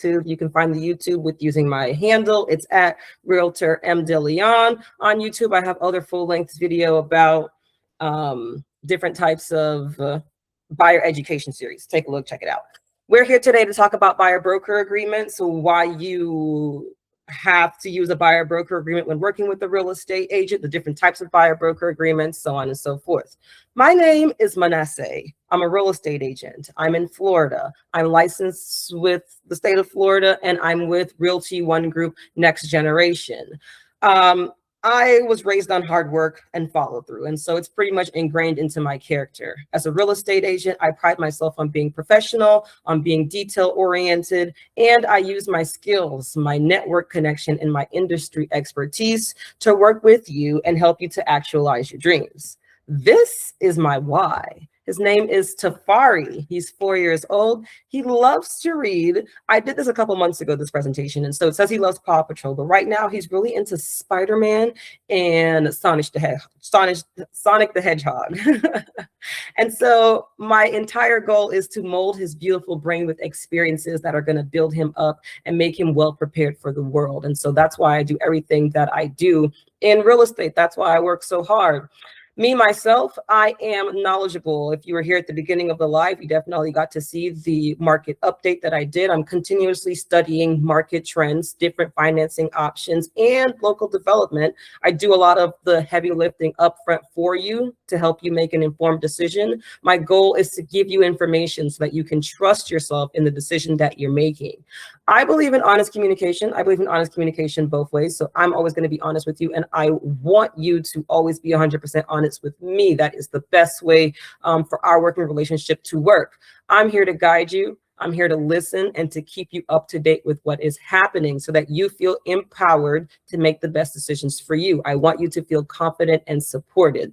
YouTube. You can find the YouTube with using my handle. It's at Realtor M DeLeon. On YouTube, I have other full-length video about different types of buyer education series. Take a look, check it out. We're here today to talk about buyer broker agreements, so why you have to use a buyer broker agreement when working with a real estate agent, the different types of buyer broker agreements, so on and so forth. My name is Manasseh. I'm a real estate agent. I'm in Florida. I'm licensed with the state of Florida, and I'm with Realty One Group Next Generation. I was raised on hard work and follow through. And so it's pretty much ingrained into my character. As a real estate agent, I pride myself on being professional, on being detail oriented, and I use my skills, my network connection, and my industry expertise to work with you and help you to actualize your dreams. This is my why. His name is Tafari. He's 4 years old. He loves to read. I did this a couple months ago, this presentation, and so it says he loves Paw Patrol, but right now he's really into Spider-Man and Sonic the Hedgehog. And so my entire goal is to mold his beautiful brain with experiences that are going to build him up and make him well prepared for the world. And so that's why I do everything that I do in real estate. That's why I work so hard. Me, myself, I am knowledgeable. If you were here at the beginning of the live, you definitely got to see the market update that I did. I'm continuously studying market trends, different financing options, and local development. I do a lot of the heavy lifting upfront for you to help you make an informed decision. My goal is to give you information so that you can trust yourself in the decision that you're making. I believe in honest communication. I believe in honest communication both ways. So I'm always going to be honest with you, and I want you to always be 100% honest with me. That is the best way for our working relationship to work. I'm here to guide you. I'm here to listen and to keep you up to date with what is happening so that you feel empowered to make the best decisions for you. I want you to feel confident and supported.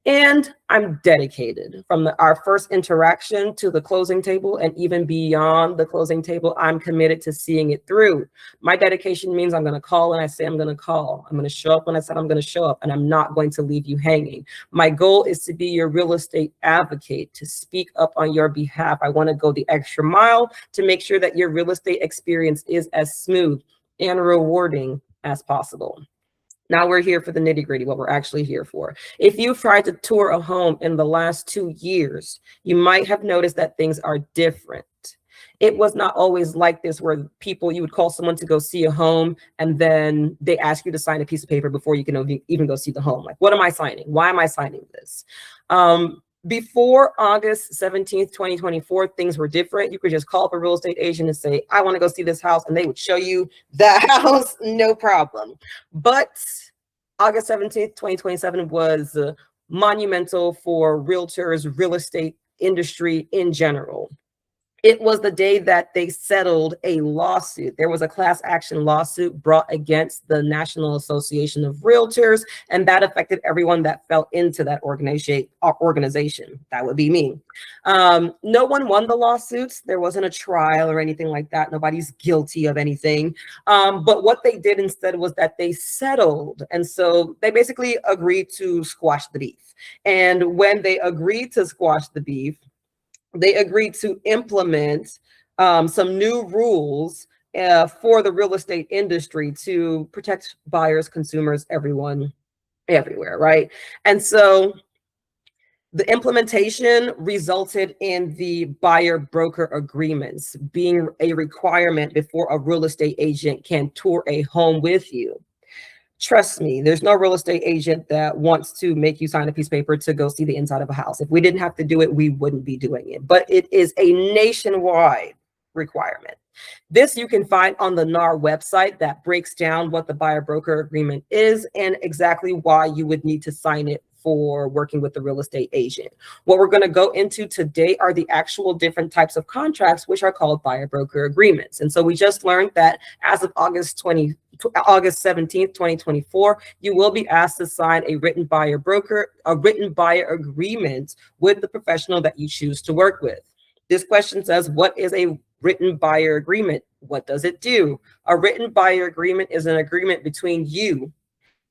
And I'm dedicated from our first interaction to the closing table, and even beyond the closing table, I'm committed to seeing it through. My dedication means I'm going to call when I say I'm going to call. I'm going to show up when I said I'm going to show up, and I'm not going to leave you hanging. My goal is to be your real estate advocate, to speak up on your behalf. I want to go the extra mile to make sure that your real estate experience is as smooth and rewarding as possible. Now we're here for the nitty gritty, what we're actually here for. If you've tried to tour a home in the last 2 years, you might have noticed that things are different. It was not always like this where you would call someone to go see a home and then they ask you to sign a piece of paper before you can even go see the home. Like, what am I signing? Why am I signing this? Before August 17th, 2024, things were different. You could just call up a real estate agent and say, I want to go see this house, and they would show you the house, no problem. But August 17th, 2027 was monumental for realtors, real estate industry in general. It was the day that they settled a lawsuit. There was a class action lawsuit brought against the National Association of Realtors, and that affected everyone that fell into that organization. That would be me. No one won the lawsuits. There wasn't a trial or anything like that. Nobody's guilty of anything. But what they did instead was that they settled. And so they basically agreed to squash the beef. And when they agreed to squash the beef, they agreed to implement some new rules for the real estate industry to protect buyers, consumers, everyone, everywhere, right? And so the implementation resulted in the buyer broker agreements being a requirement before a real estate agent can tour a home with you. Trust me, there's no real estate agent that wants to make you sign a piece of paper to go see the inside of a house. If we didn't have to do it, we wouldn't be doing it. But it is a nationwide requirement. This you can find on the NAR website that breaks down what the buyer broker agreement is and exactly why you would need to sign it for working with the real estate agent. What we're going to go into today are the actual different types of contracts, which are called buyer broker agreements. And so we just learned that as of August 17th, 2024, you will be asked to sign a written buyer agreement with the professional that you choose to work with. This question says, what is a written buyer agreement? What does it do? A written buyer agreement is an agreement between you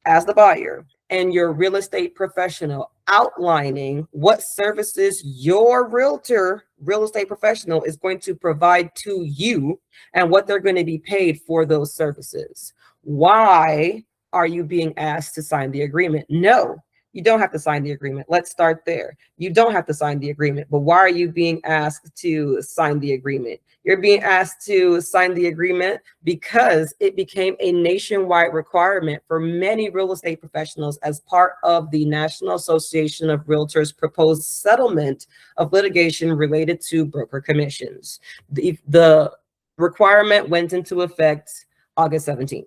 as the buyer and your real estate professional, outlining what services your real estate professional is going to provide to you and what they're going to be paid for those services. Why are you being asked to sign the agreement? No, you don't have to sign the agreement. Let's start there. You don't have to sign the agreement, but why are you being asked to sign the agreement? You're being asked to sign the agreement because it became a nationwide requirement for many real estate professionals as part of the National Association of Realtors proposed settlement of litigation related to broker commissions. The requirement went into effect August 17th.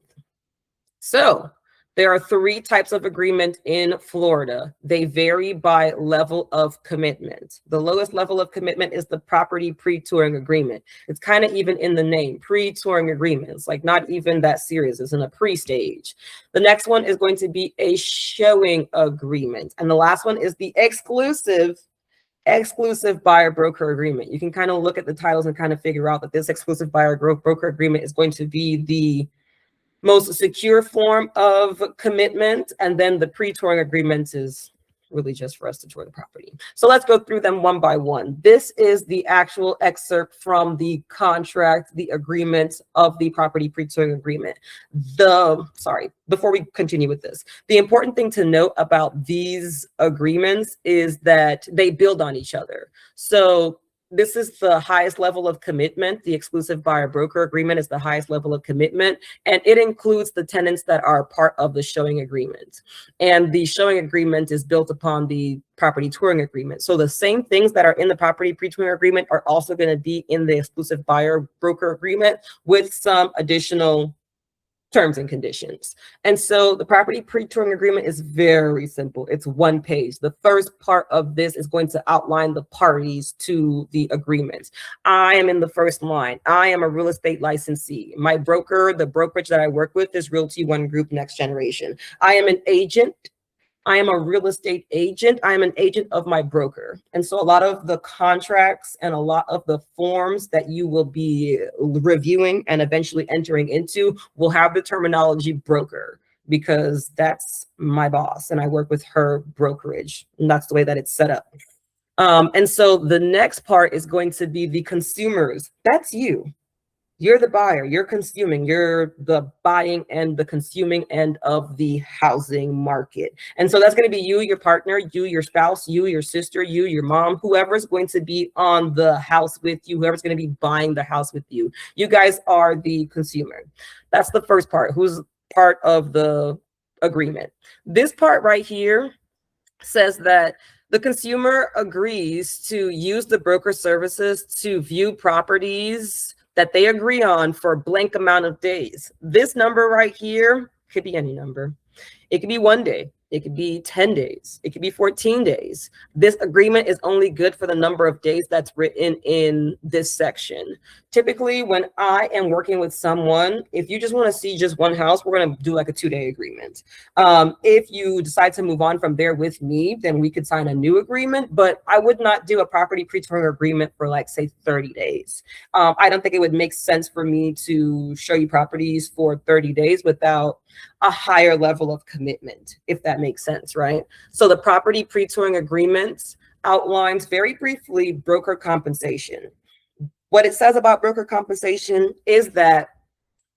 So there are 3 types of agreement in Florida. They vary by level of commitment. The lowest level of commitment is the property pre-touring agreement. It's kind of even in the name, pre-touring agreements, like not even that serious. It's in a pre-stage. The next one is going to be a showing agreement. And the last one is the exclusive buyer broker agreement. You can kind of look at the titles and kind of figure out that this exclusive buyer broker agreement is going to be the most secure form of commitment, and then the pre-touring agreement is really just for us to tour the property. So let's go through them one by one. This is the actual excerpt from the contract, the agreement of the property pre-touring agreement. Before we continue with this, the important thing to note about these agreements is that they build on each other. So this is the highest level of commitment. The exclusive buyer broker agreement is the highest level of commitment, and it includes the tenants that are part of the showing agreement. And the showing agreement is built upon the property touring agreement. So the same things that are in the property pre-touring agreement are also going to be in the exclusive buyer broker agreement with some additional terms and conditions. And so the property pre-touring agreement is very simple. It's 1 page. The first part of this is going to outline the parties to the agreement. I am in the first line. I am a real estate licensee. My broker, the brokerage that I work with, is Realty One Group Next Generation. I am an agent. I am a real estate agent. I am an agent of my broker. And so a lot of the contracts and a lot of the forms that you will be reviewing and eventually entering into will have the terminology broker, because that's my boss and I work with her brokerage. And that's the way that it's set up. And so the next part is going to be the consumers. That's you. You're the buyer, you're consuming, you're the buying and the consuming end of the housing market. And so that's going to be you, your partner, you, your spouse, you, your sister, you, your mom, whoever's going to be on the house with you, whoever's going to be buying the house with you. You guys are the consumer. That's the first part, who's part of the agreement. This part right here says that the consumer agrees to use the broker services to view properties that they agree on for a blank amount of days. This number right here could be any number. It could be 1 day. It could be 10 days. It could be 14 days. This agreement is only good for the number of days that's written in this section. Typically, when I am working with someone, if you just want to see just one house, we're going to do like a 2-day agreement. If you decide to move on from there with me, then we could sign a new agreement, but I would not do a property pre-touring agreement for like, say, 30 days. I don't think it would make sense for me to show you properties for 30 days without a higher level of commitment, if that makes sense, right? So the property pre-touring agreement outlines very briefly broker compensation. What it says about broker compensation is that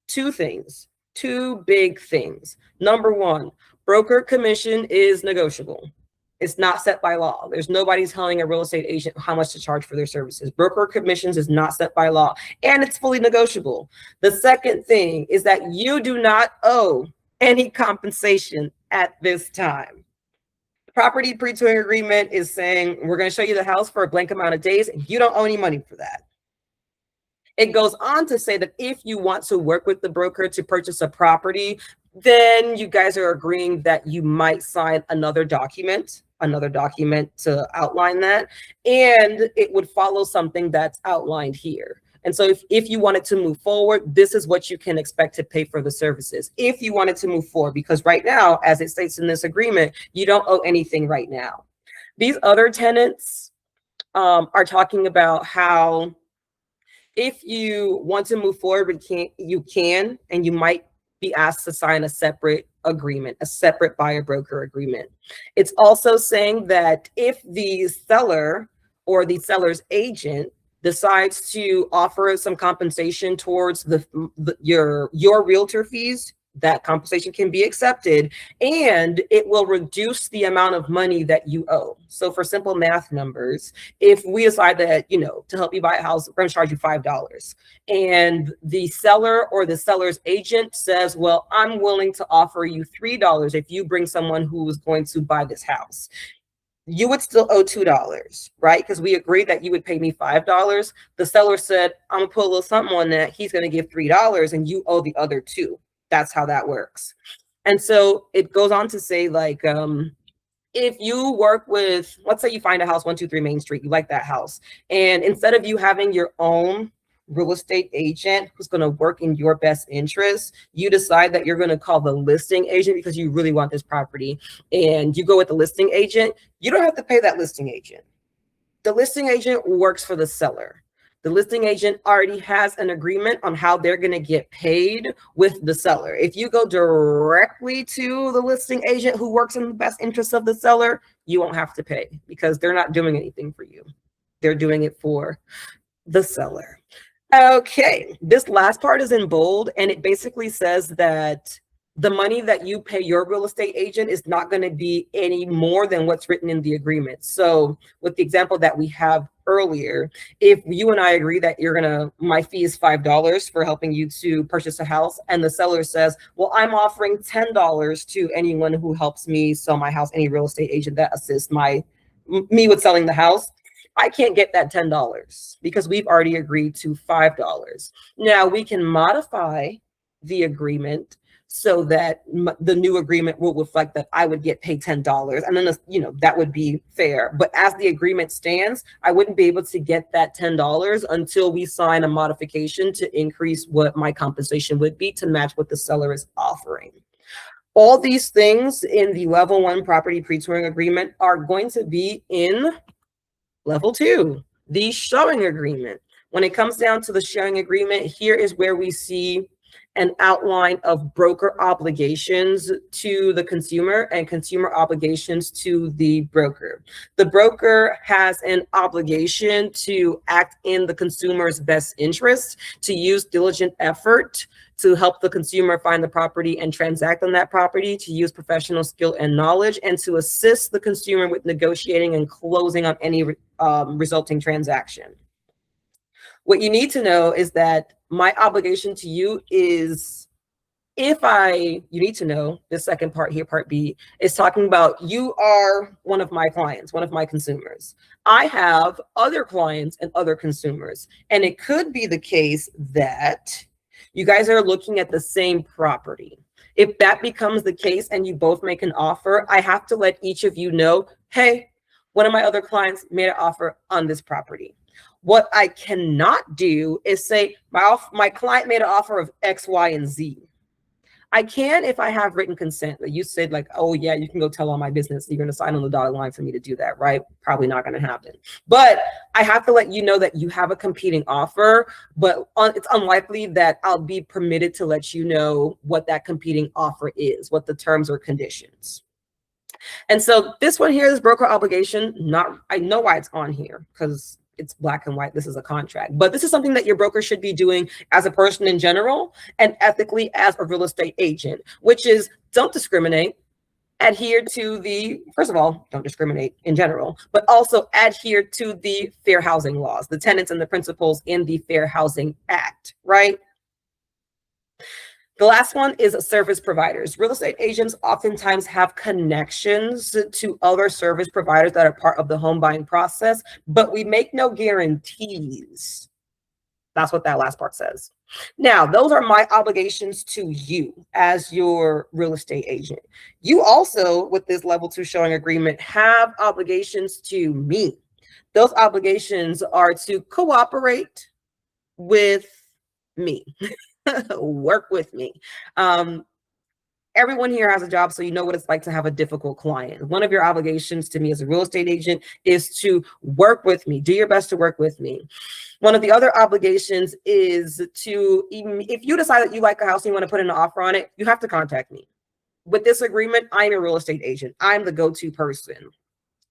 2 things, 2 big things. Number 1, broker commission is negotiable. It's not set by law. There's nobody telling a real estate agent how much to charge for their services. Broker commissions is not set by law, and it's fully negotiable. The second thing is that you do not owe any compensation at this time. The property pre-touring agreement is saying, we're going to show you the house for a blank amount of days, and you don't owe any money for that. It goes on to say that if you want to work with the broker to purchase a property, then you guys are agreeing that you might sign another document to outline that, and it would follow something that's outlined here. And so if you wanted to move forward, this is what you can expect to pay for the services. If you wanted to move forward, because right now, as it states in this agreement, you don't owe anything right now. These other tenants are talking about how if you want to move forward, you can, and you might be asked to sign a separate agreement, a separate buyer broker agreement. It's also saying that if the seller or the seller's agent decides to offer some compensation towards your realtor fees, that compensation can be accepted, and it will reduce the amount of money that you owe. So for simple math numbers, if we decide that, you know, to help you buy a house, we're going to charge you $5, and the seller or the seller's agent says, well, I'm willing to offer you $3 if you bring someone who is going to buy this house, you would still owe $2, right? Because we agreed that you would pay me $5. The seller said, I'm gonna put a little something on that. He's gonna give $3 and you owe the other $2. That's how that works. And so it goes on to say, like, if you work with, let's say you find a house, 123 Main Street, you like that house. And instead of you having your own real estate agent who's going to work in your best interest, you decide that you're going to call the listing agent because you really want this property, and you go with the listing agent. You don't have to pay that listing agent. The listing agent works for the seller. The listing agent already has an agreement on how they're going to get paid with the seller. If you go directly to the listing agent who works in the best interest of the seller, you won't have to pay because they're not doing anything for you. They're doing it for the seller. Okay, this last part is in bold, and it basically says that the money that you pay your real estate agent is not going to be any more than what's written in the agreement. So with the example that we have earlier, if you and I agree that my fee is $5 for helping you to purchase a house, and the seller says, well, I'm offering $10 to anyone who helps me sell my house, any real estate agent that assists me with selling the house, I can't get that $10 because we've already agreed to $5. Now we can modify the agreement so that the new agreement will reflect that I would get paid $10, and then, you know, that would be fair. But as the agreement stands, I wouldn't be able to get that $10 until we sign a modification to increase what my compensation would be to match what the seller is offering. All these things in the level 1 property pre-touring agreement are going to be in level 2, the showing agreement. When it comes down to the showing agreement, here is where we see an outline of broker obligations to the consumer and consumer obligations to the broker. The broker has an obligation to act in the consumer's best interest, to use diligent effort to help the consumer find the property and transact on that property, to use professional skill and knowledge, and to assist the consumer with negotiating and closing on any resulting transaction. What you need to know is that my obligation to you is, you need to know the second part here, part B, is talking about you are one of my clients, one of my consumers. I have other clients and other consumers, and it could be the case that you guys are looking at the same property. If that becomes the case and you both make an offer, I have to let each of you know, hey, one of my other clients made an offer on this property. What I cannot do is say my client made an offer of X, Y, and Z. I can if I have written consent that you said, like, oh yeah, you can go tell all my business. You're going to sign on the dotted line for me to do that, right? Probably not going to happen. But I have to let you know that you have a competing offer, but it's unlikely that I'll be permitted to let you know what that competing offer is, what the terms or conditions. And so this one here is broker obligation. I know why it's on here because it's black and white. This is a contract, but this is something that your broker should be doing as a person in general and ethically as a real estate agent, which is don't discriminate, adhere to first of all, don't discriminate in general, but also adhere to the fair housing laws, the tenets and the principles in the Fair Housing Act, right? The last one is service providers. Real estate agents oftentimes have connections to other service providers that are part of the home buying process, but we make no guarantees. That's what that last part says. Now, those are my obligations to you as your real estate agent. You also, with this level 2 showing agreement, have obligations to me. Those obligations are to cooperate with me. Work with me, everyone here has a job, so you know what it's like to have a difficult client. One of your obligations to me as a real estate agent is to work with me. Do your best to work with me. One of the other obligations is to, even if you decide that you like a house and you want to put in an offer on it, you have to contact me. With this agreement, I'm a real estate agent. I'm the go-to person.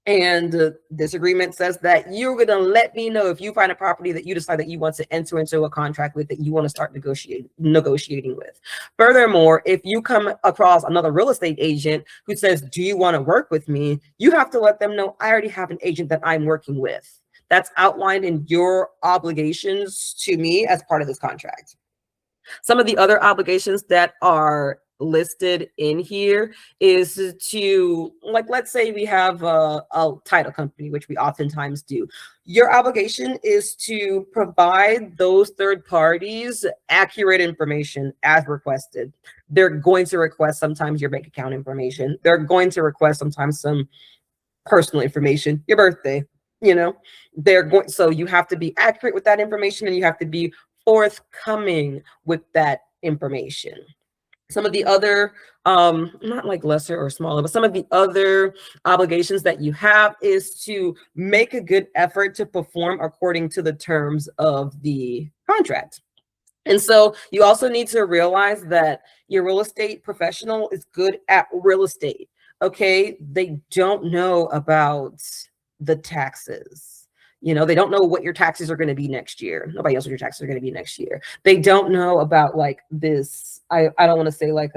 And this agreement says that you're going to let me know if you find a property that you decide that you want to enter into a contract with, that you want to start negotiating with. Furthermore, if you come across another real estate agent who says, do you want to work with me? You have to let them know I already have an agent that I'm working with. That's outlined in your obligations to me as part of this contract. Some of the other obligations that are listed in here is to, like, let's say we have a title company, which we oftentimes do. Your obligation is to provide those third parties accurate information as requested. They're going to request sometimes your bank account information. They're going to request sometimes some personal information, your birthday, you know, so you have to be accurate with that information, and you have to be forthcoming with that information. Some of the other, not like lesser or smaller, but some of the other obligations that you have is to make a good effort to perform according to the terms of the contract. And so you also need to realize that your real estate professional is good at real estate. Okay, they don't know about the taxes. You know, they don't know what your taxes are going to be next year. Nobody knows what your taxes are going to be next year. They don't know about like this. I don't want to say like,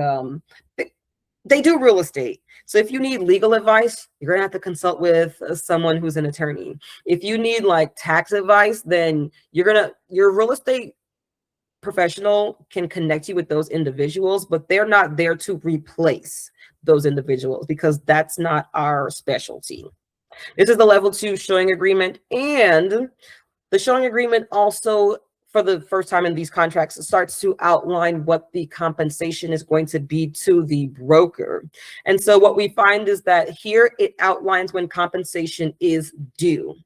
they do real estate. So if you need legal advice, you're going to have to consult with someone who's an attorney. If you need like tax advice, then your real estate professional can connect you with those individuals, but they're not there to replace those individuals because that's not our specialty. This is the level 2 showing agreement, and the showing agreement also, for the first time in these contracts, starts to outline what the compensation is going to be to the broker. And so what we find is that here it outlines when compensation is due.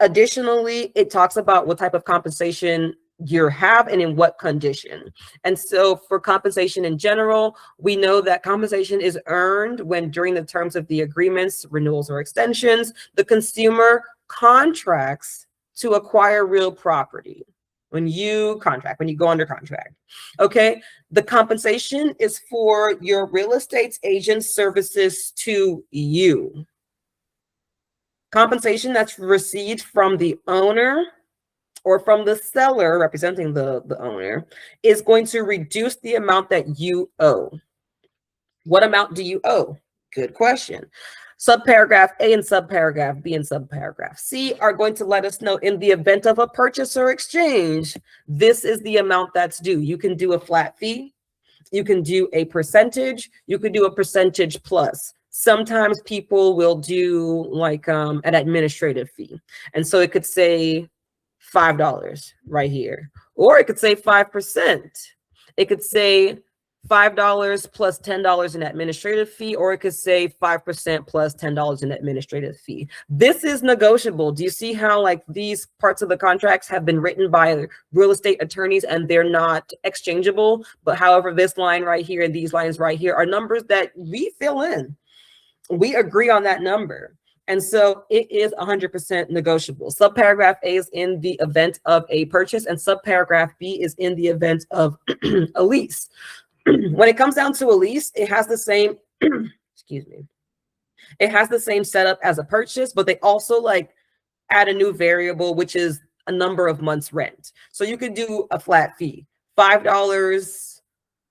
Additionally, it talks about what type of compensation you have and in what condition. And so for compensation in general, we know that compensation is earned when, during the terms of the agreements, renewals or extensions, the consumer contracts to acquire real property. When you go under contract. Okay, the compensation is for your real estate agent services to you. Compensation that's received from the owner or from the seller representing the owner is going to reduce the amount that you owe. What amount do you owe? Good question. Subparagraph A and subparagraph B and subparagraph C are going to let us know, in the event of a purchase or exchange, this is the amount that's due. You can do a flat fee. You can do a percentage. You can do a percentage plus. Sometimes people will do like an administrative fee. And so it could say $5 right here, or it could say 5%. It could say $5 plus $10 in administrative fee, or it could say 5% plus $10 in administrative fee. This is negotiable. Do you see how like these parts of the contracts have been written by real estate attorneys and they're not exchangeable? But however, this line right here and these lines right here are numbers that we fill in. We agree on that number. And so it is 100% negotiable. Subparagraph A is in the event of a purchase, and subparagraph B is in the event of a lease. When it comes down to a lease, it has the same, excuse me, it has the same setup as a purchase, but they also like add a new variable, which is a number of months rent. So you could do a flat fee, $5.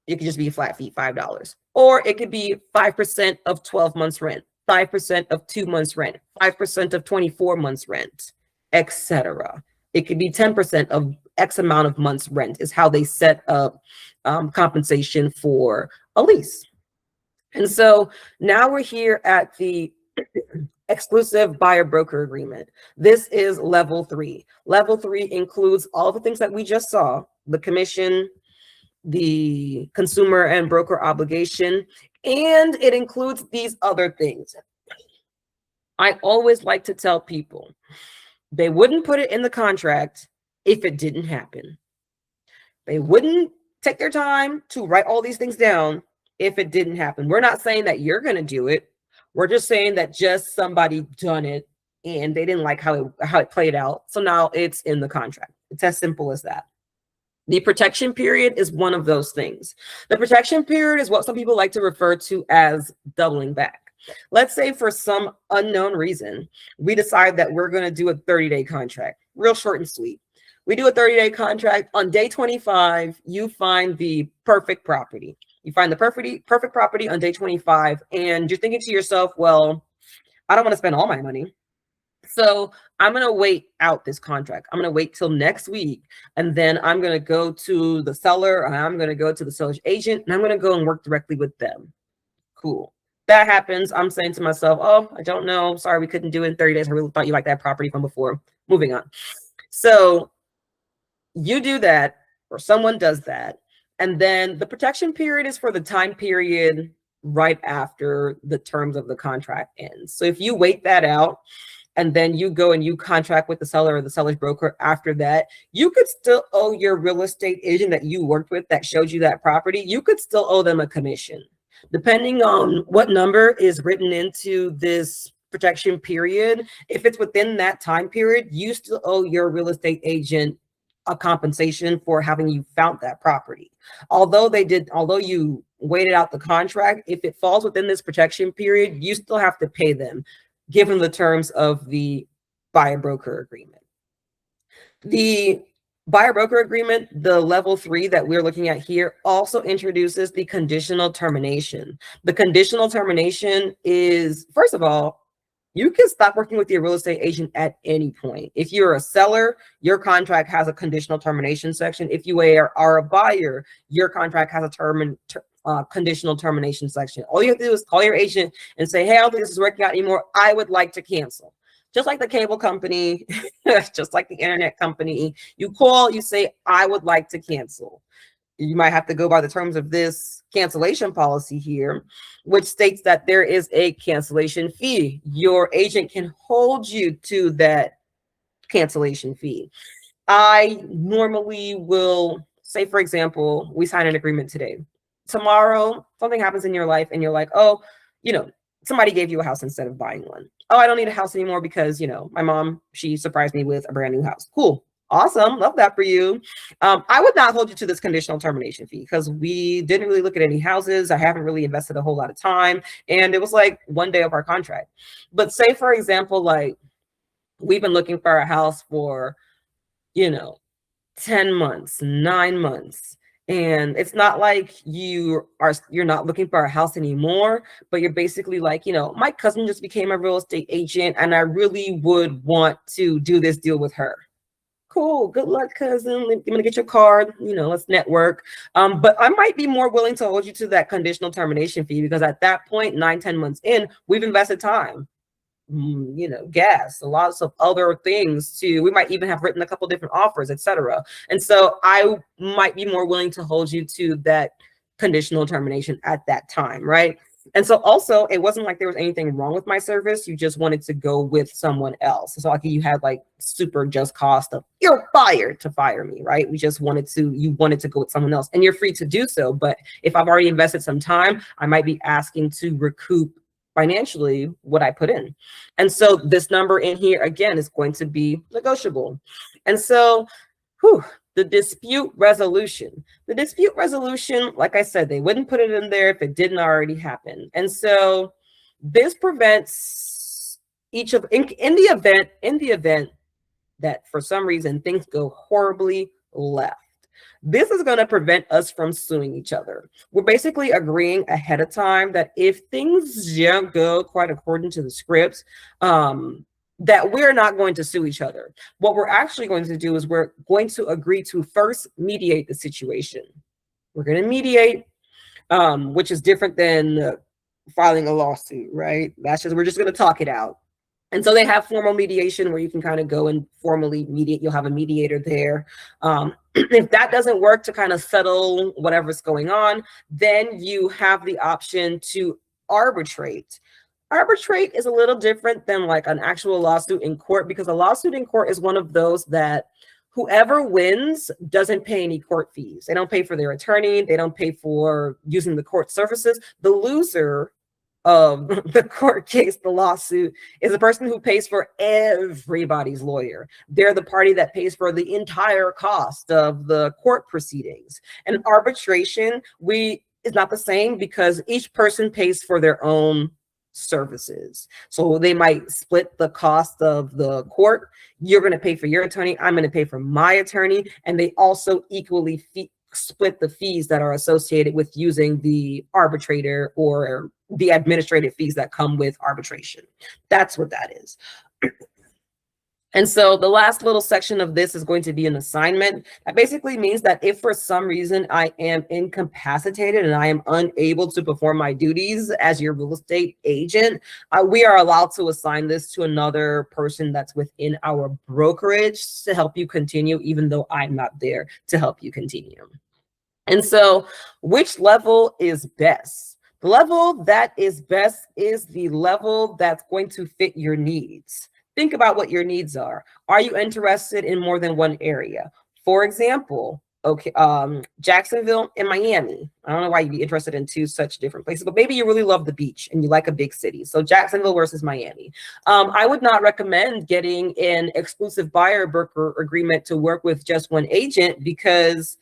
It could just be a flat fee, $5. Or it could be 5% of 12 months rent, 5% of 2 months rent, 5% of 24 months rent, etc. It could be 10% of X amount of months rent is how they set up compensation for a lease. And so now we're here at the exclusive buyer broker agreement. This is level 3. Level 3 includes all the things that we just saw: the commission, the consumer and broker obligation, and it includes these other things. I always like to tell people they wouldn't put it in the contract if it didn't happen. They wouldn't take their time to write all these things down if it didn't happen. We're not saying that you're going to do it. We're just saying that just somebody done it and they didn't like how it played out. So now it's in the contract. It's as simple as that. The protection period is one of those things. The protection period is what some people like to refer to as doubling back. Let's say for some unknown reason, we decide that we're going to do a 30-day contract, real short and sweet. We do a 30-day contract. On day 25, you find the perfect property. You find the perfect property on day 25, and you're thinking to yourself, well, I don't want to spend all my money. So I'm going to wait out this contract. I'm going to wait till next week. And then I'm going to go to the seller, and I'm going to go to the seller's agent, and I'm going to go and work directly with them. Cool. That happens. I'm saying to myself, oh, I don't know. Sorry, we couldn't do it in 30 days. I really thought you liked that property from before. Moving on. So you do that, or someone does that. And then the protection period is for the time period right after the terms of the contract ends. So if you wait that out, and then you go and you contract with the seller or the seller's broker after that, you could still owe your real estate agent that you worked with that showed you that property, you could still owe them a commission. Depending on what number is written into this protection period, if it's within that time period, you still owe your real estate agent a compensation for having you found that property. Although you waited out the contract, if it falls within this protection period, you still have to pay them, given the terms of the buyer broker agreement. The buyer broker agreement, the level 3 that we're looking at here, also introduces the conditional termination. The conditional termination is, first of all, you can stop working with your real estate agent at any point. If you're a seller, your contract has a conditional termination section. If you are a buyer, your contract has a conditional termination section. All you have to do is call your agent and say, hey, I don't think this is working out anymore. I would like to cancel. Just like the cable company, just like the internet company, you call, you say, I would like to cancel. You might have to go by the terms of this cancellation policy here, which states that there is a cancellation fee. Your agent can hold you to that cancellation fee. I normally will say, for example, we sign an agreement today. Tomorrow, something happens in your life and you're like, oh, somebody gave you a house instead of buying one. Oh, I don't need a house anymore because, my mom, she surprised me with a brand new house. Cool. Awesome. Love that for you. I would not hold you to this conditional termination fee because we didn't really look at any houses. I haven't really invested a whole lot of time. And it was like one day of our contract. But say, for example, like we've been looking for a house for, 10 months, 9 months. And it's not like you're not looking for a house anymore, but you're basically like, my cousin just became a real estate agent and I really would want to do this deal with her. Cool. Good luck, cousin. I'm going to get your card. Let's network. But I might be more willing to hold you to that conditional termination fee because at that point, 9-10 months in, we've invested time, gas, lots of other things too. We might even have written a couple different offers, etc. And so I might be more willing to hold you to that conditional termination at that time, right? And so also, it wasn't like there was anything wrong with my service. You just wanted to go with someone else. So like you had like super just cost of you're fired to fire me, right? You wanted to go with someone else and you're free to do so. But if I've already invested some time, I might be asking to recoup financially what I put in. And so this number in here, again, is going to be negotiable. And so, the dispute resolution. The dispute resolution, like I said, they wouldn't put it in there if it didn't already happen. And so this prevents in the event that for some reason things go horribly left. This is going to prevent us from suing each other. We're basically agreeing ahead of time that if things don't go quite according to the script, that we're not going to sue each other. What we're actually going to do is we're going to agree to first mediate the situation. We're going to mediate, which is different than filing a lawsuit, right? We're just going to talk it out. And so they have formal mediation where you can kind of go and formally mediate. You'll have a mediator there. If that doesn't work to kind of settle whatever's going on, then you have the option to arbitrate. Arbitrate is a little different than like an actual lawsuit in court because a lawsuit in court is one of those that Whoever wins doesn't pay any court fees. They don't pay for their attorney. They don't pay for using the court services. The loser of the court case, the lawsuit, is the person who pays for everybody's lawyer. They're the party that pays for the entire cost of the court proceedings. And arbitration, is not the same because each person pays for their own services. So they might split the cost of the court. You're going to pay for your attorney. I'm going to pay for my attorney. And they also equally split the fees that are associated with using the arbitrator or the administrative fees that come with arbitration. That's what that is. And so the last little section of this is going to be an assignment. That basically means that if for some reason I am incapacitated and I am unable to perform my duties as your real estate agent, we are allowed to assign this to another person that's within our brokerage to help you continue, even though I'm not there to help you continue. And so which level is best? The level that is best is the level that's going to fit your needs. Think about what your needs are. Are you interested in more than one area? For example, Jacksonville and Miami. I don't know why you'd be interested in two such different places, but maybe you really love the beach and you like a big city. So Jacksonville versus Miami. I would not recommend getting an exclusive buyer broker agreement to work with just one agent, because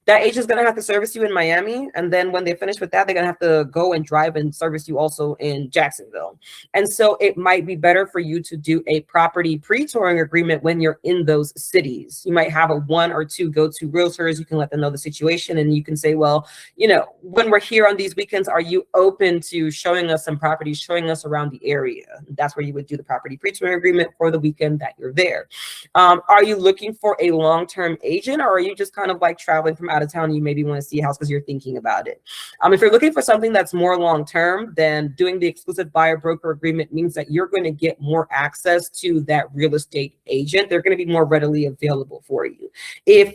that agent's going to have to service you in Miami. And then when they finish with that, they're going to have to go and drive and service you also in Jacksonville. And so it might be better for you to do a property pre-touring agreement when you're in those cities. You might have a 1 or 2 go-to realtors. You can let them know the situation and you can say, well, you know, when we're here on these weekends, are you open to showing us some properties, showing us around the area? That's where you would do the property pre-touring agreement for the weekend that you're there. Are you looking for a long-term agent, or are you just kind of like traveling from out of town? You maybe want to see a house because you're thinking about it. If you're looking for something that's more long-term, then doing the exclusive buyer broker agreement means that you're going to get more access to that real estate agent. They're going to be more readily available for you. If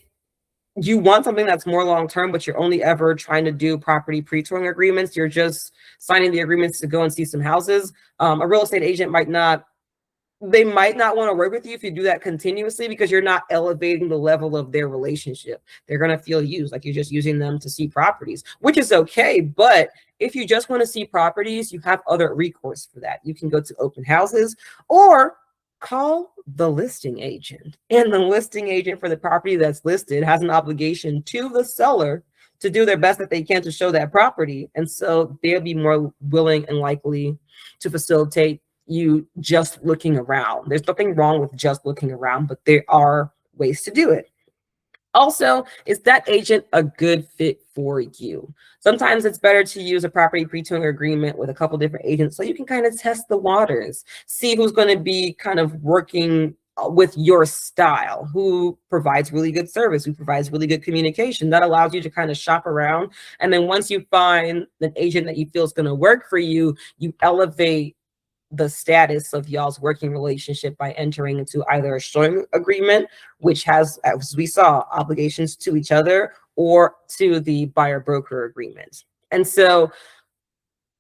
you want something that's more long-term, but you're only ever trying to do property pre-touring agreements, you're just signing the agreements to go and see some houses, a real estate agent might not want to work with you if you do that continuously, because you're not elevating the level of their relationship. They're going to feel used, like you're just using them to see properties, which is okay. But if you just want to see properties, you have other recourse for that. You can go to open houses or call the listing agent. And the listing agent for the property that's listed has an obligation to the seller to do their best that they can to show that property. And so they'll be more willing and likely to facilitate you just looking around. There's nothing wrong with just looking around, but there are ways to do it. Also, is that agent a good fit for you? Sometimes it's better to use a property pre-touring agreement with a couple different agents so you can kind of test the waters, see who's going to be kind of working with your style, who provides really good service, who provides really good communication. That allows you to kind of shop around. And then once you find an agent that you feel is going to work for you, you elevate the status of y'all's working relationship by entering into either a showing agreement, which has, as we saw, obligations to each other, or to the buyer broker agreement. And so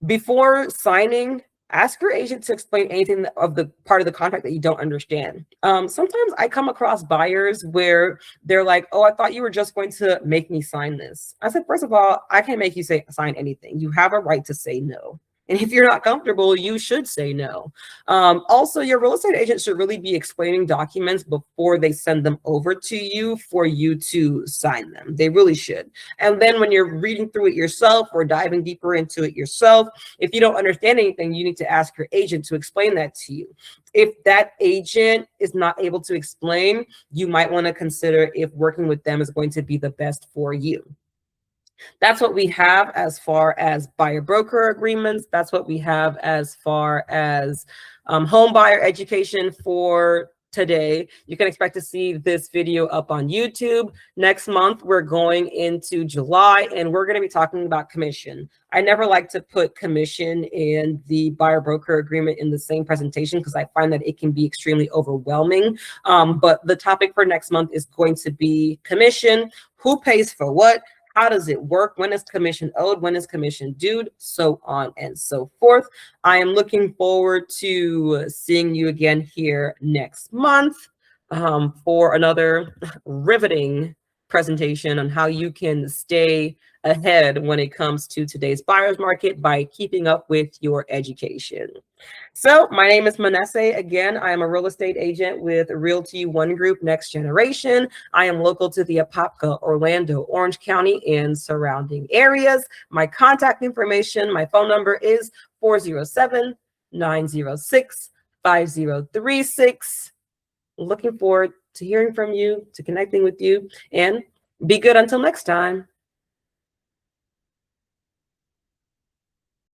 before signing, ask your agent to explain anything of the part of the contract that you don't understand. Sometimes I come across buyers where they're like, oh, I thought you were just going to make me sign this. I said, first of all, I can't make you sign anything. You have a right to say no. And if you're not comfortable, you should say no. Also, your real estate agent should really be explaining documents before they send them over to you for you to sign them. They really should. And then when you're reading through it yourself or diving deeper into it yourself, if you don't understand anything, you need to ask your agent to explain that to you. If that agent is not able to explain, you might want to consider if working with them is going to be the best for you. That's what we have as far as buyer broker agreements. That's what we have as far as home buyer education for today. You can expect to see this video up on YouTube. Next month, we're going into July, and we're going to be talking about commission. I never like to put commission and the buyer broker agreement in the same presentation because I find that it can be extremely overwhelming. But the topic for next month is going to be commission, who pays for what, how does it work? When is commission owed? When is commission due? So on and so forth. I am looking forward to seeing you again here next month. for another riveting presentation on how you can stay ahead when it comes to today's buyer's market by keeping up with your education. So my name is Manesse. Again, I am a real estate agent with Realty One Group Next Generation. I am local to the Apopka, Orlando, Orange County, and surrounding areas. My contact information, my phone number is 407-906-5036. Looking forward to hearing from you, to connecting with you, and be good until next time.